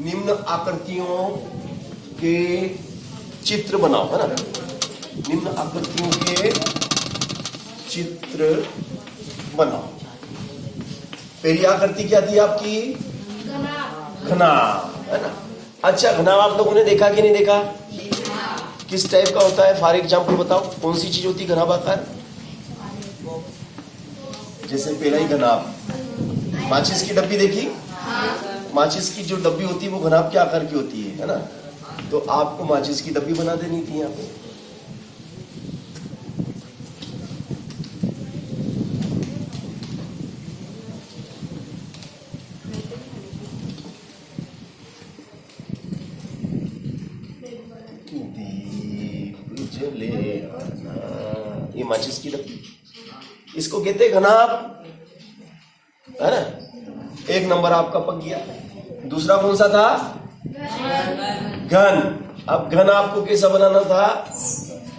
निम्न आकृतियों के चित्र बनाओ, है ना। निम्न आकृतियों के चित्र बनाओ। पहली आकृति क्या थी आपकी? घनाभ, है ना। अच्छा, घनाभ आप लोगों ने देखा कि नहीं देखा? किस टाइप का होता है? फॉर एग्जाम्पल बताओ, कौन सी चीज होती है घनाभ आकार? जैसे पहला ही घनाभ, माचिस की डब्बी देखी? माचिस की जो डब्बी होती है वो घनाभ के आकार की होती है ना। तो आपको माचिस की डब्बी बना देनी थी यहाँ पे। दीप जले, ये माचिस की डब्बी, इसको कहते हैं घनाभ, है ना। एक नंबर आपका पक गया। दूसरा कौन सा था? घन। अब घन आपको कैसा बनाना था?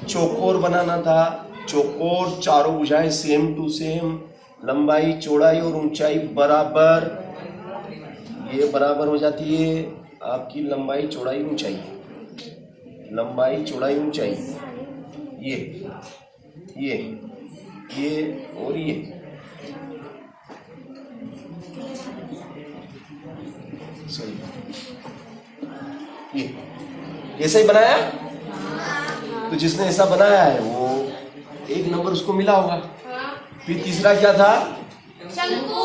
चौकोर बनाना था। चौकोर, चारों भुजाएं सेम टू सेम, लंबाई चौड़ाई और ऊंचाई बराबर। ये बराबर हो जाती है आपकी लंबाई चौड़ाई ऊंचाई, लंबाई चौड़ाई ऊंचाई, ये और ये। सॉरी, ये ऐसा ही बनाया। तो जिसने ऐसा बनाया है वो एक नंबर उसको मिला होगा। फिर तीसरा क्या था? शंकु।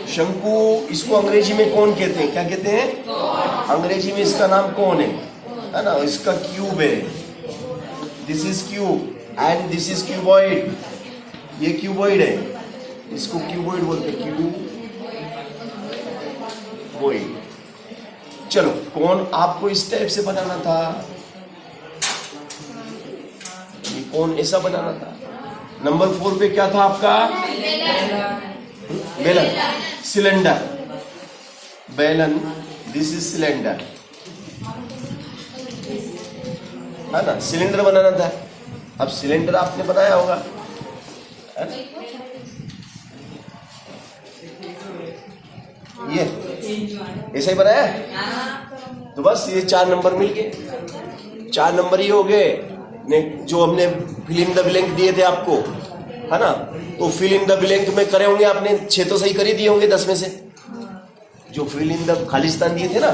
शंकु, इसको अंग्रेजी में कौन कहते हैं? क्या कहते हैं? अंग्रेजी में इसका नाम कौन है ना। इसका क्यूब है। This is cube and this is cuboid. ये क्यूबॉइड है, इसको क्यूबॉइड बोलते हैं, क्यूबॉइड। चलो, कौन आपको इस टाइप से बनाना था? ये कौन ऐसा बनाना था? नंबर 4 पे क्या था आपका? बेलन, सिलेंडर, बेलन, दिस इज सिलेंडर, है ना। सिलेंडर बनाना था। अब सिलेंडर आपने बनाया होगा, है ना? ये ऐसा ही बनाया है। तो बस ये 4 नंबर मिल गए। 4 नंबर ये हो गए जो हमने फिल इन द ब्लैंक दिए थे आपको, है ना। तो फिल इन द ब्लैंक में करे होंगे आपने 6 तो सही कर ही दिए होंगे 10 में से। जो फिल इन द खालिस्तान दिए थे ना,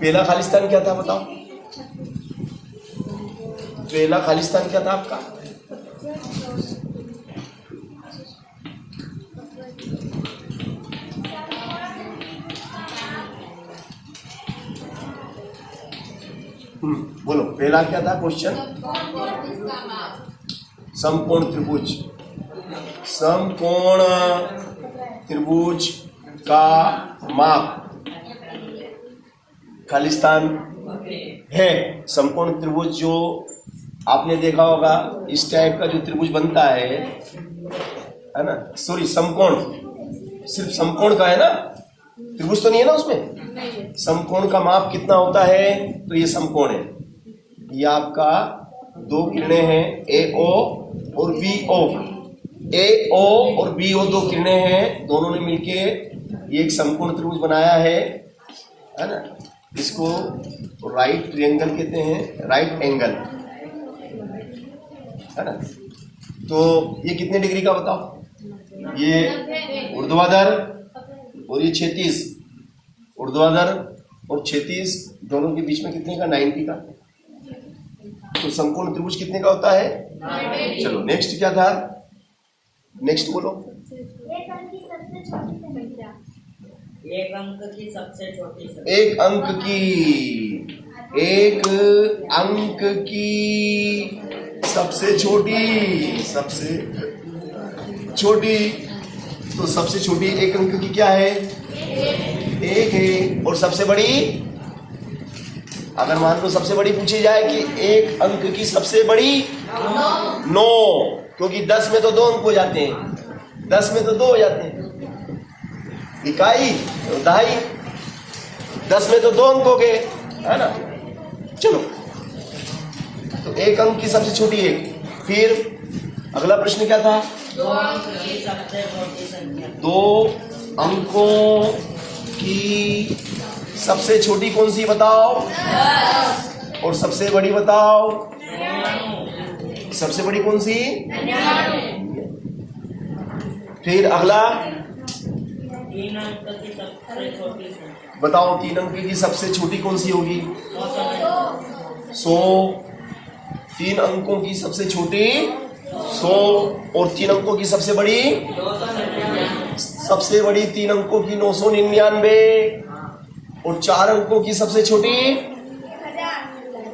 पहला खालिस्तान क्या था बताओ? पहला खालिस्तान क्या था आपका? बोलो, पहला क्या था क्वेश्चन? समकोण त्रिभुज। समकोण त्रिभुज का माप खालिस्तान है। समकोण त्रिभुज जो आपने देखा होगा, इस टाइप का जो त्रिभुज बनता है ना। सॉरी, समकोण, सिर्फ समकोण का है ना, त्रिभुज तो नहीं है ना उसमें। समकोण का माप कितना होता है? तो ये समकोण है। ये आपका 2 किरणें हैं, AO और BO। AO और BO 2 किरणें हैं, दोनों ने मिलके ये एक समकोण त्रिभुज बनाया है ना। इसको राइट ट्रायंगल कहते हैं, राइट एंगल, है ना। तो ये कितने डिग्री का बताओ? ये ऊर्ध्वाधर और ये 36। ऊर्ध्वाधर और 36 दोनों के बीच में कितने का? 90 का। तो समकोण त्रिभुज कितने का होता है? 90। चलो, नेक्स्ट क्या था? नेक्स्ट बोलो। एक अंक की सबसे छोटी संख्या। एक अंक की सबसे छोटी संख्या। एक अंक की सबसे छोटी। तो सबसे छोटी एक अंक की क्या है? 1 है। और सबसे बड़ी, अगर मान लो सबसे बड़ी पूछी जाए कि एक अंक की सबसे बड़ी 9, क्योंकि 10 में तो 2 अंक हो जाते हैं, 10 में तो 2 हो जाते हैं। इकाई, दहाई, 10 में तो 2 अंक हो गए, है ना। चलो, तो एक अंक की सबसे छोटी 1। फिर अगला प्रश्न क्या था? 2 अंक की सबसे छोटी संख्या। 2 अंकों की सबसे छोटी कौन सी बताओ? और सबसे बड़ी बताओ। सबसे बड़ी कौन सी? फिर अगला 3 अंक की सबसे छोटी संख्या। बताओ 3 अंक की सबसे छोटी कौन सी होगी? 100। 3 अंकों की सबसे छोटी 100 और 3 अंकों की सबसे बड़ी? सबसे बड़ी 3 अंकों की 999 और 4 अंकों की सबसे छोटी?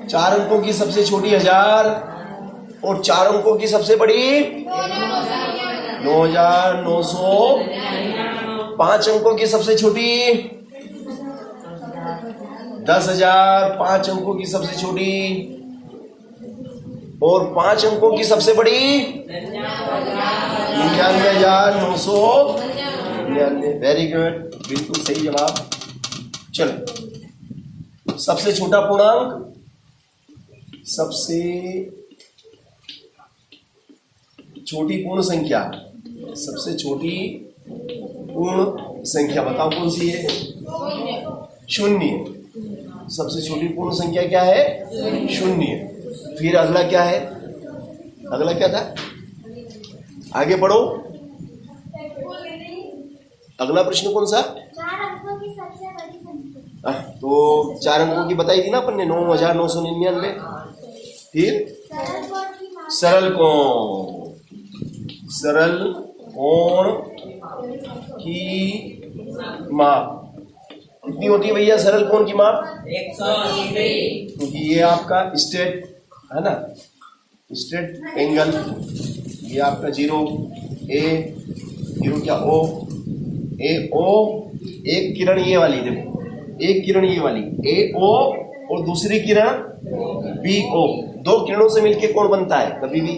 4 अंकों की सबसे छोटी 1000 और 4 अंकों की सबसे बड़ी 9900। 5 अंकों की सबसे छोटी 10,000। 5 अंकों की सबसे छोटी और 5 अंकों की सबसे बड़ी 99,999। वेरी गुड, बिल्कुल सही जवाब। चलो सबसे छोटा पूर्णांक, सबसे छोटी पूर्ण संख्या, सबसे छोटी पूर्ण संख्या बताओ कौन सी है? 0। सबसे छोटी पूर्ण संख्या क्या है? 0। फिर अगला क्या है? अगला क्या था? आगे पढ़ो। अगला प्रश्न कौन सा? 4 अंकों की सबसे बड़ी संख्या। तो 4 अंकों की बताई थी ना अपन ने, 9,999। फिर सरल कोण की माप। सरल कोण। सरल कोण की माप कितनी होती है भैया? सरल कोण की माप 180 डिग्री। क्योंकि ये आपका स्ट्रेट है ना, स्ट्रेट एंगल। ये आपका 0 A, 0 क्या O, A O। एक किरण ये वाली, देखो एक किरण ये वाली A O और दूसरी किरण B O। 2 किरणों से मिलके कोण बनता है। कभी भी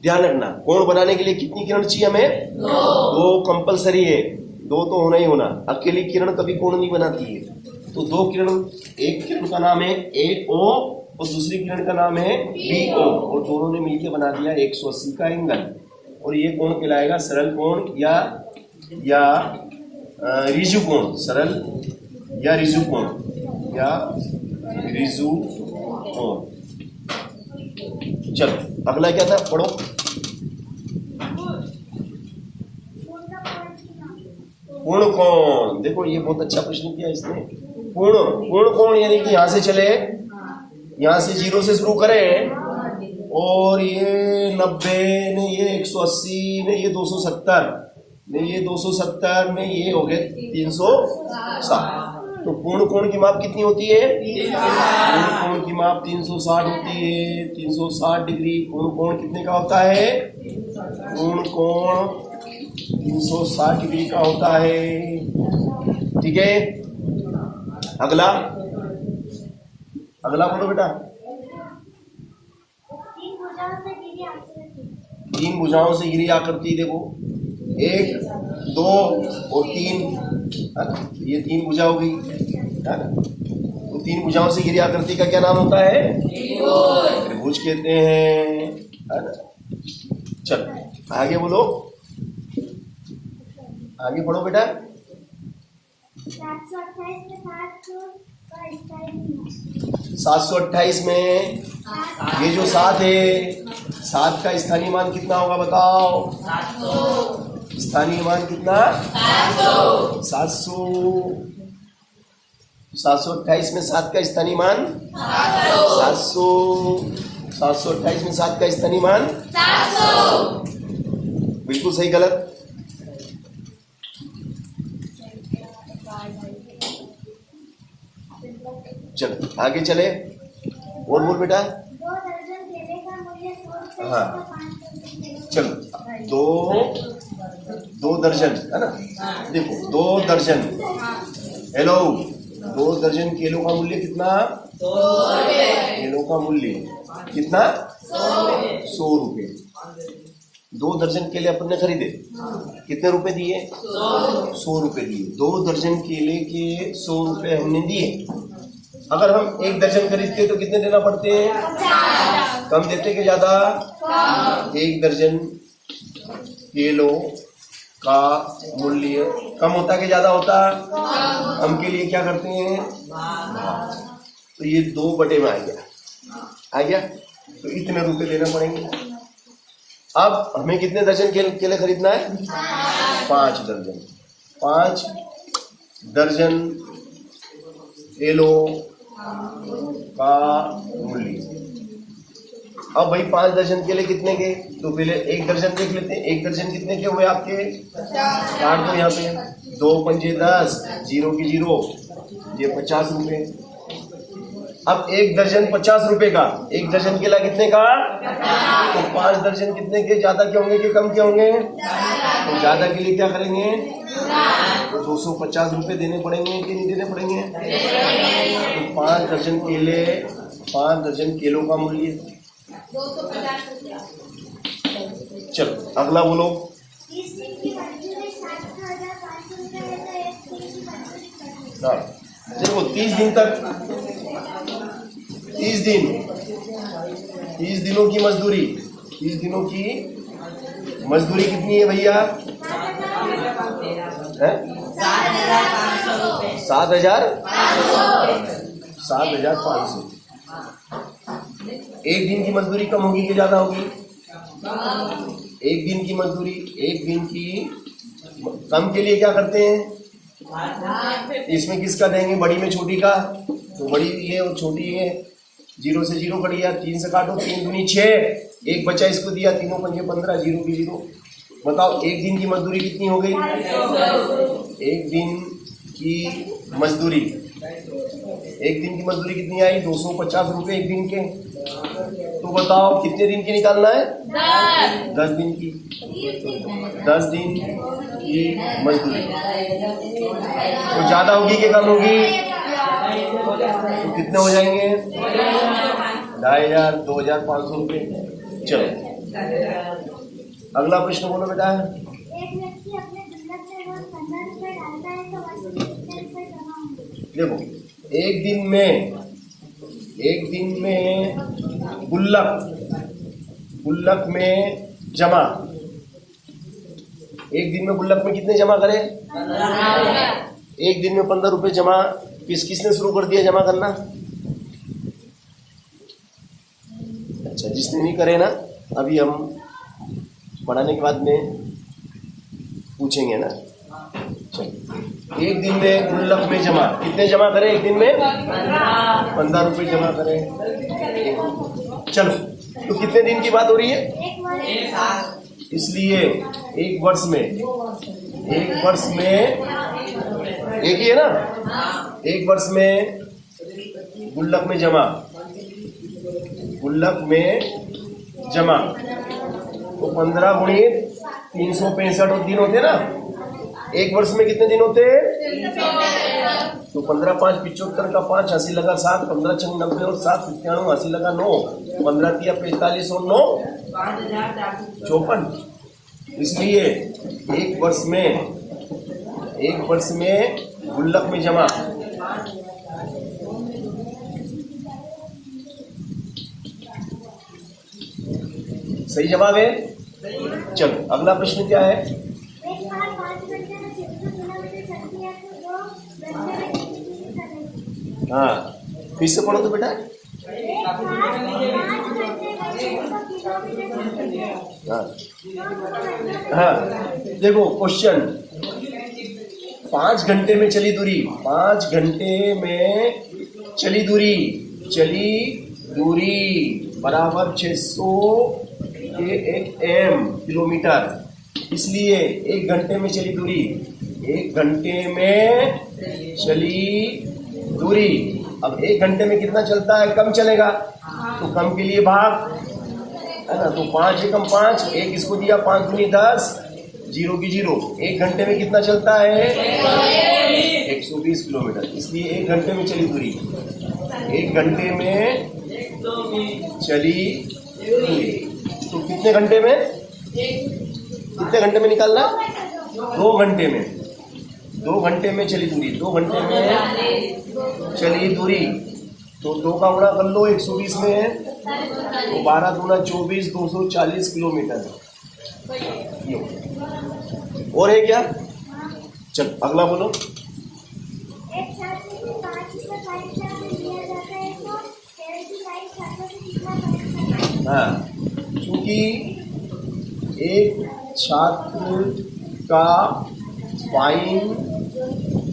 ध्यान रखना, कोण बनाने के लिए कितनी किरण चाहिए हमें? 2 कंपलसरी है, 2 तो होना ही होना। अकेली किरण कभी कोण नहीं बनाती है। तो 2 किरण, एक किरण का नाम है AO और दूसरी किरण का नाम है BO और दोनों ने मिलकर बना दिया 180 का एंगल। और ये कोण कहलाएगा सरल कोण या रिजु कोण। सरल या रिजु कोण या रिजु कोण। चलो अगला क्या था, पढ़ो। पूर्ण कोण। देखो ये बहुत अच्छा प्रश्न किया इसने। पूर्ण कोण यानी कि यहाँ से चले, यहाँ से 0 से शुरू करें और ये 90 ने, ये 180 ने, ये 270 ने, ये 270 में, ये हो गए 360। तो पूर्ण कोण की माप कितनी होती है? पूर्ण कोण की माप 360 होती है। 360 डिग्री पूर्ण कोण कितने का होता है? पूर्ण कोण 360 डिग्री का होता है। ठीक है, अगला अगला बोलो बेटा। 3 भुजाओं से घिरी आकृति। 3 भुजाओं से घिरी आकृति। देखो 1, 2 और 3 है ना, ये 3 भुजा हो गई है ना। तो 3 भुजाओं से घिरी आकृति का क्या नाम होता है? त्रिभुज कहते हैं, है ना। चलो आगे बोलो, आगे पढ़ो बेटा। 728 में 7 का स्थायी मान। 728 में ये जो 7 है, 7 का स्थानीय मान कितना होगा बताओ? 700। स्थानीय मान कितना? 700। 728 में 7 का स्थानीय मान 700। 728 में 7 का स्थानीय मान 700। बिल्कुल सही, गलत? चलो आगे चले, और बोल बेटा। 2 दर्जन केले का मूल्य 100 रुपये। हाँ। 500 चलो, 2 दर्जन है ना। देखो 2 दर्जन, हेलो, 2 दर्जन केलों का मूल्य कितना? 100 केलों का मूल्य कितना? 100 रुपये। 2 दर्जन केले अपन ने खरीदे, कितने रुपए दिए? 100 रुपए दिए। 2 दर्जन केले के 100 रुपए हमने दिए। अगर हम 1 दर्जन खरीदते तो कितने देना पड़ते हैं? कम देते कि ज्यादा? 1 दर्जन केलों का मूल्य कम होता कि ज्यादा होता? कम के लिए क्या करते हैं? तो ये 2 बटे में आ गया। तो इतने रुपए देने पड़ेंगे। अब हमें कितने दर्जन केले खरीदना है? 5 दर्जन। 5 दर्जन केलों का मूल्य। अब भाई 5 दर्जन केले कितने के? तो पहले 1 दर्जन देख लेते हैं। 1 दर्जन कितने के हुए आपके? काट दो यहाँ पे। 2 पंजे 10, 0 की 0, ये 50 रुपए। अब 1 दर्जन 50 रुपए का। 1 दर्जन केला कितने का? तो 5 दर्जन कितने के? ज्यादा के होंगे कि कम के होंगे? तो ज्यादा के लिए क्या करेंगे? तो 250 रुपए देने पड़ेंगे कि नहीं देने पड़ेंगे? तो 5 दर्जन केले, 5 दर्जन केलों का मूल्य। 250 रुपया। चलो अगला बोलो। 30 दिन की मजदूरी 7,500 रुपये है तो 1 दिन की मजदूरी कितनी? हाँ, देखो 30 दिन तक, 30 दिनों की मजदूरी, 30 दिनों की मजदूरी कितनी है भैया? 7,500। 1 दिन की मजदूरी कम होगी कि ज्यादा होगी? 1 दिन की मजदूरी, 1 दिन की कम के लिए क्या करते हैं? इसमें किसका देंगे? बड़ी में छोटी का। तो बड़ी ये और छोटी ये, 0 से 0 कट गया। 3 से काटो, 3 दूनी 6, 1 बचा इसको दिया, 3 पंजे 15, 0 की 0। बताओ 1 दिन की मजदूरी कितनी हो गई? 1 दिन की मजदूरी, 1 दिन की मजदूरी कितनी आई? 250 रुपए 1 दिन के। तो बताओ कितने दिन की निकालना है? 10 दिन की। 10 दिन की मजदूरी तो ज्यादा होगी कि कम होगी? तो कितने हो जाएंगे? 2,500, 2,500 रुपए। चलो अगला प्रश्न बोलो बेटा। एक व्यक्ति अपने गुल्लक में रोज 15 रुपये डालता है तो वर्ष में कितने रुपये जमा होंगे? देखो एक दिन में गुल्लक में जमा, 1 दिन में गुल्लक में कितने जमा करें? 1 दिन में 15 रुपए जमा किसने शुरू कर दिया जमा करना? अच्छा, जिसने नहीं करे ना, अभी हम पढ़ाने के बाद में पूछेंगे ना। चलिए 1 दिन में गुल्लक में जमा कितने जमा करें? 1 दिन में 15 रुपए जमा करें। चलो तो कितने दिन की बात हो रही है? इसलिए 1 वर्ष में एक ही है ना। 1 वर्ष में गुल्लक में जमा तो 15 गुणित 365 दिन होते ना। 1 वर्ष में कितने दिन होते? तो 15 5 75 का 5 80 लगा 7, 15 6 90 और 7 97 80 लगा 9, 15 3 45 और 9 54। इसलिए 1 वर्ष में गुल्लक में जमा सही जवाब है। चलो अगला प्रश्न क्या है? एक कार 5 घंटे में 600 किलोमीटर चलती है तो 2 घंटे में कितनी दूरी चलेगी? हाँ, फिर से पढ़ो तो बेटा। एक कार 5 घंटे में 600 किलोमीटर चलती है। हाँ, देखो क्वेश्चन, 5 घंटे में चली दूरी, 5 घंटे में चली दूरी बराबर 600 km किलोमीटर। इसलिए 1 घंटे में चली दूरी, 1 घंटे में चली दूरी। अब 1 घंटे में कितना चलता है? कम चलेगा, तो कम के लिए भाग है ना। तो 5 एकम 5, 1 इसको दिया, 5 दूनी 10, 0 की 0। 1 घंटे में कितना चलता है? 120 किलोमीटर। इसलिए 1 घंटे में चली दूरी, 1 घंटे में चली दूरी। तो कितने घंटे में निकालना? 2 घंटे में, 2 घंटे में चली दूरी, 2 घंटे में चली दूरी। तो 2 का गुणा कर लो, 120 में है तो 12 दूना 24, 240 किलोमीटर। और है क्या? चल अगला बोलो। एक छात्र से 5 रुपये परीक्षा में दिया जाता है तो 75 छात्रों से कितना परीक्षा? हाँ, क्योंकि एक छात्र का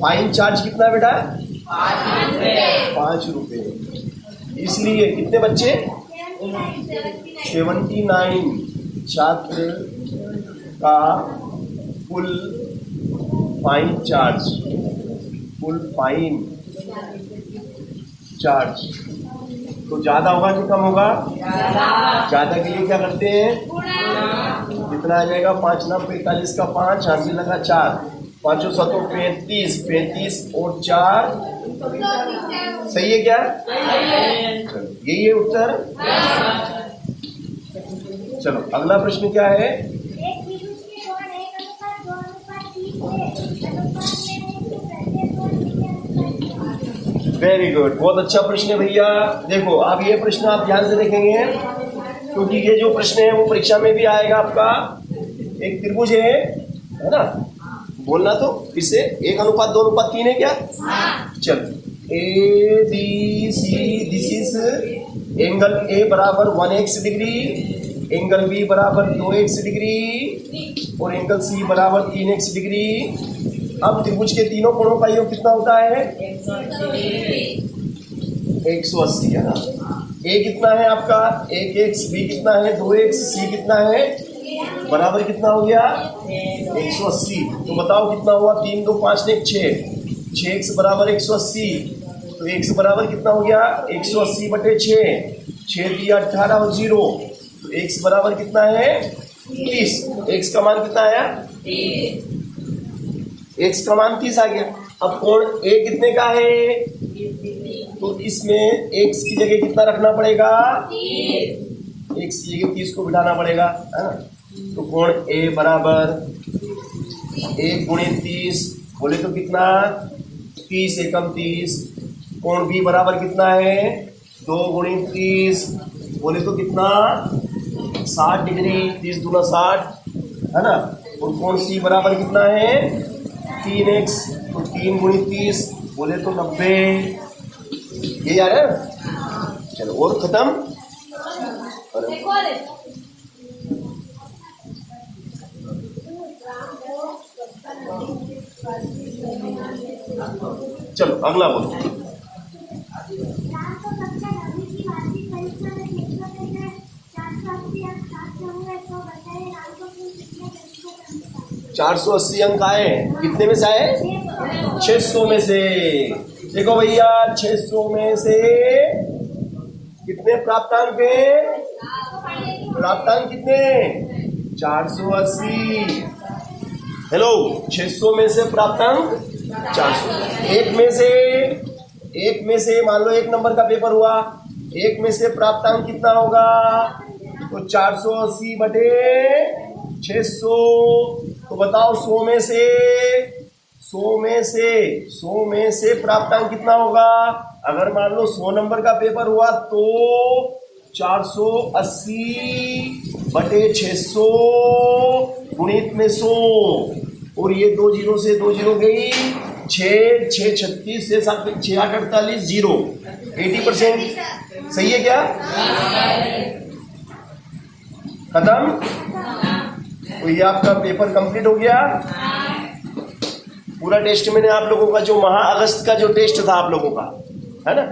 फाइन चार्ज कितना है बेटा? 5 रुपये। इसलिए कितने बच्चे? 79 छात्र का फुल फाइन चार्ज। तो ज्यादा होगा कि कम होगा? ज्यादा के लिए क्या करते हैं? कितना आ जाएगा? 5 9 45 का 5, हाथ में लगा 4, 5 7 35 और 4 सही है क्या? यही है उत्तर। चलो अगला प्रश्न क्या है? एक त्रिभुज के कोण 1:2:3 के अनुपात में है तो प्रत्येक कोण कितने अनुपात? वेरी गुड, बहुत अच्छा प्रश्न है भैया। देखो अब ये प्रश्न आप ध्यान से देखेंगे क्योंकि ये जो प्रश्न है वो परीक्षा में भी आएगा आपका। एक त्रिभुज है ना? बोलना तो किससे? 1:2:3 है क्या? चल ABC, this is angle A बराबर 1x डिग्री, एंगल B बराबर 2x डिग्री और एंगल C बराबर 3x डिग्री। अब त्रिभुज के तीनों कोणों का योग कितना होता है? 180 है ना? A कितना है आपका? 1x, B कितना है? 2x, C कितना है? बराबर कितना हो गया? 180। तो बताओ कितना हुआ? 3 2 5 1 6, 6x बराबर 180। तो x बराबर कितना हो गया? 180/6, 6 दिया 18 और 0, तो x बराबर कितना है? 30। x का मान कितना आया? x का मान 30 आ गया। अब कोण A कितने का है? तो इसमें x की जगह कितना रखना पड़ेगा? x की जगह 30 को बिठाना पड़ेगा, है ना? तो कोण A बराबर 1 × 30 बोले तो कितना? 30 एकम 30। कोण B बराबर कितना है? 2 × 30 बोले तो कितना? 60 डिग्री। 30 दूना 60, है ना? और कोण C बराबर कितना है? 3x। तो 3 × 30 बोले तो 90। ये यार है। चलो और खत्म। चलो अगला बोलो। राम को कक्षा 9वीं की वार्षिक परीक्षा में क्षेत्र में 480 अंक प्राप्त हुए तो बताइए राम को कुल कितने प्रतिशत अंक प्राप्त? 480 अंक आए। कितने में से आए? 600 में से। देखो भैया 600 में से कितने प्राप्तांक है? प्राप्तांक कितने? 480। हेलो, 600 में से प्राप्तांक 400। एक में से मान लो 1 नंबर का पेपर हुआ, 1 में से प्राप्तांक कितना होगा? तो 480/600। तो बताओ 100 में से प्राप्तांक कितना होगा? अगर मान लो 100 नंबर का पेपर हुआ तो 480/600 गुणित में 100, और ये 2 जीरो से 2 जीरो गई, 6 6 36 से 7 6 8 48 0, 80%। सही है क्या? खत्म। तो ये आपका पेपर कंप्लीट हो गया। पूरा टेस्ट मैंने आप लोगों का जो अगस्त का जो टेस्ट था आप लोगों का, है ना,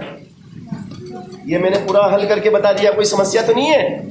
ये मैंने पूरा हल करके बता दिया। कोई समस्या तो नहीं है?